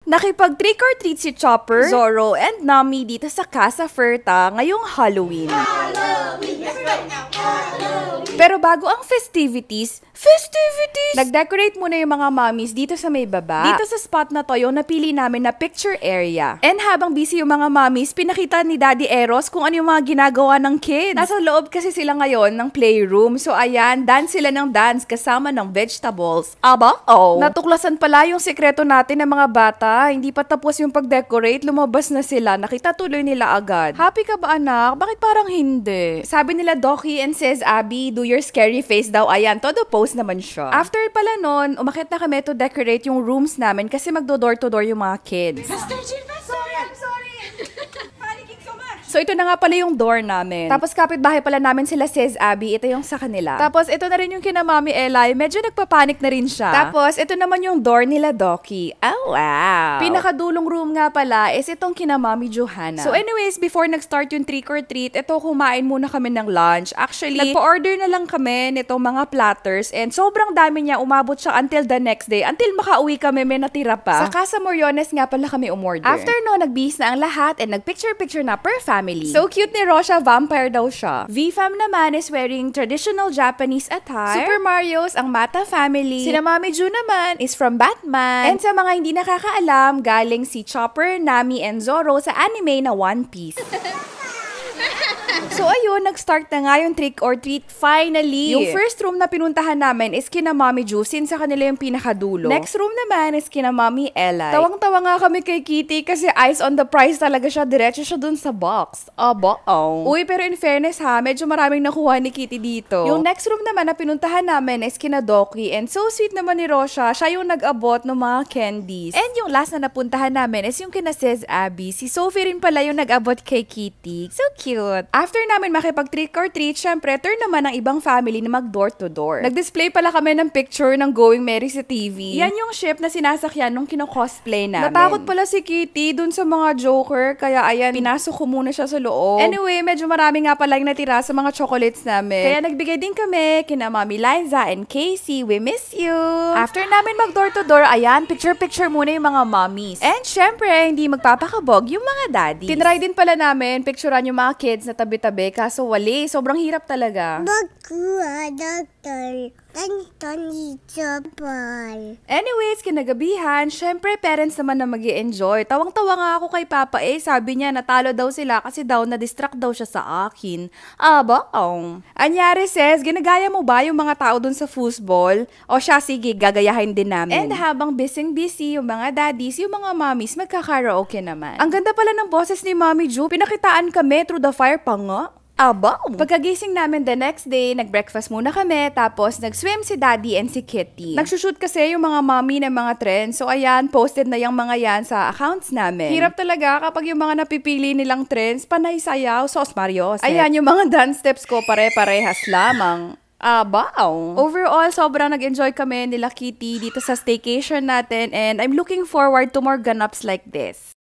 Nakipag-trick or treat si Chopper, Zoro, and Nami dito sa Casa Ferta ngayong Halloween. Pero bago ang festivities, nag-decorate muna yung mga mommies dito sa may baba. Dito sa spot na to, yung napili namin na picture area. And habang busy yung mga mommies, pinakita ni Daddy Eros kung ano yung mga ginagawa ng kids. Nasa loob kasi sila ngayon ng playroom. So ayan, dance sila ng dance kasama ng vegetables. Natuklasan pala yung sekreto natin ng mga bata. Hindi pa tapos yung pag-decorate, lumabas na sila. Nakita tuloy nila agad. Happy ka ba, anak? Bakit parang hindi? Sabi nila Doki and says Abby, do your scary face daw. Ayan, todo post naman siya. After pala nun, umakit na kami to decorate yung rooms namin kasi magdo-door to door yung mga kids. Sorry, I'm sorry. Panicking so much. So ito na nga pala yung door namin. Tapos kapitbahay pala namin sila says Abby, ito yung sa kanila. Tapos ito na rin yung kina Mami Eli, medyo nagpapanik na rin siya. Tapos ito naman yung door nila Doki. Oh wow. Pinakadulong room nga pala is itong kina Mami Johanna. So anyways, before nag-start yung trick or treat, ito kumain muna kami ng lunch. Actually, nagpa-order na lang kami nitong mga platters and sobrang dami niya, umabot siya until the next day. Until makauwi kami, may natira pa. Sa Casa Moriones nga pala kami umorder. After no, nagbihis na ang lahat and nagpicture-picture na per family. So cute ni Rosha, vampire daw siya. V-Fam naman is wearing traditional Japanese attire. Super Mario's ang Mata family. Sina Mami Ju naman is from Batman. And sa mga hindi nakakaalam, galing si Chopper, Nami, and Zoro sa anime na One Piece. So ayun, nag-start na nga yung trick or treat finally. Yung first room na pinuntahan namin is kina Mami Ju, since sa kanila yung pinakadulo. Next room naman is kina Mami Eli. Tawang-tawa nga kami kay Kitty kasi eyes on the prize talaga siya, diretso siya dun sa box. Uy, pero in fairness ha, medyo maraming nakuha ni Kitty dito. Yung next room naman na pinuntahan namin is kina Doki, and so sweet naman ni Rosha, siya yung nag-abot ng mga candies. And yung last na napuntahan namin is yung kina Sis Abby. Si Sophie rin pala yung nag-abot kay Kitty. So cute. After namin makipag-trick or treat, syempre, turn naman ng ibang family na mag-door to door. Nag-display pala kami ng picture ng Going Merry sa TV. Yan yung ship na sinasakyan nung kino-cosplay namin. Natakot pala si Kitty dun sa mga Joker, kaya ayan, pinasok ko muna siya sa loob. Anyway, medyo marami nga pala yung natira sa mga chocolates namin. Kaya nagbigay din kami kina Mami Liza and Casey. We miss you! After namin mag-door to door, ayan, picture-picture muna yung mga mommies. And syempre, hindi magpapakabog yung mga daddies. Tinry din pala namin picturean yung mga kids na tabi-tabi, kaso wali. Sobrang hirap talaga. Anyways, kinagabihan, syempre parents naman na mag-i-enjoy. Tawang-tawa nga ako kay Papa sabi niya natalo daw sila kasi daw na-distract daw siya sa akin. Anyari says, ginagaya mo ba yung mga tao dun sa foosball? O siya, sige, gagayahin din namin. And habang busy yung mga daddies, yung mga mommies, magkakaraoke naman. Ang ganda pala ng boses ni Mami Ju, pinakitaan kami through the fire pa nga. Pagkagising namin the next day, nag-breakfast muna kami, tapos nag-swim si Daddy and si Kitty. Nagsushoot kasi yung mga mommy ng mga trends, so ayan, posted na yung mga yan sa accounts namin. Hirap talaga kapag yung mga napipili nilang trends, panay sayaw, sos Marios. Ayan, yung mga dance steps ko, pare-parehas lamang. Overall, sobrang nag-enjoy kami nila Kitty dito sa staycation natin, and I'm looking forward to more ganaps like this.